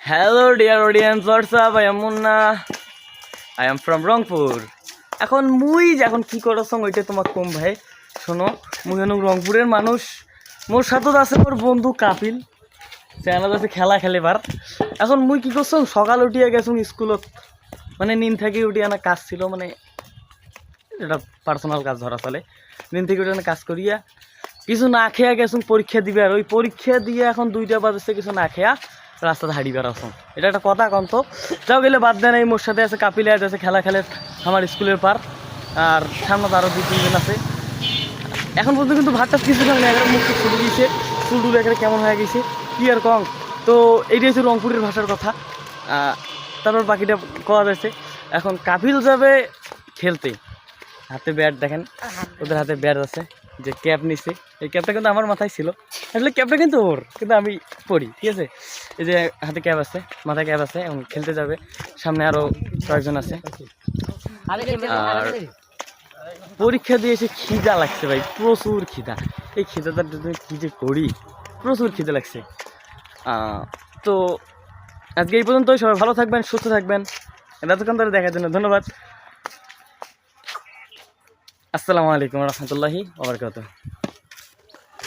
Hello dear audience, what's up? I am Munna. I am from Rangpur. এখন কি করছং ওইটা তোমাক কম ভাই শোনো মুই হনু রংপুরের মানুষ মোর সাথে আছে মোর বন্ধু কাপিল চ্যানেল আছে খেলা খেলেবার এখন মুই কি করছং সকাল উঠিয়া গেছং স্কুলত মানে নিন থেকে উঠিয়া না কাজ ছিল মানে এটা পার্সোনাল কাজ ধরা চলে নিন থেকে উঠিয়া কাজ করিয়া কিছু না খেয়া গেছং পরীক্ষা দিবে আর ওই পরীক্ষা দিয়ে এখন 2টা বাজে কিছু না খেয়া রাস্তাতে হাঁড়িবার আসুন এটা একটা কথা কন তো যাও গেলে বাদ দেয় নাই মোর সাথে আছে কাপিল আছে খেলা খেলে আমার স্কুলের পার আর সামনে তো আরও 2-3 জন আছে এখন পর্যন্ত কিন্তু ভাতটা কিছু না একটা মুখ ছুটে গিয়েছে চুলটুল একটা কেমন হয়ে গেছে কি আর কং তো এইটাই হচ্ছে রংপুরের ভাষার কথা তারপর বাকিটা কওয়া যাচ্ছে এখন কাপিল যাবে খেলতে হাতে ব্যাট দেখেন ওদের হাতে ব্যাট আছে যে ক্যাপ নিছে এই ক্যাপটা কিন্তু আমার মাথায় ছিল আসলে ক্যাপটা কিন্তু ওর কিন্তু আমি পড়ি ঠিক আছে এই যে হাতে ক্যাপ আছে মাথায় ক্যাপ আছে এবং খেলতে যাবে সামনে আরও কয়েকজন আছে আর পরীক্ষা দিয়ে এসে খিদা লাগছে ভাই প্রচুর খিদা এই খিদাটার জন্য কী যে করি প্রচুর খিদা লাগছে তো আজকে এই পর্যন্তই সবাই ভালো থাকবেন সুস্থ থাকবেন এতক্ষণ ধরে দেখার জন্য ধন্যবাদ আসসালামু আলাইকুম রহমতুল্লাহি ওয়া বারাকাতুহু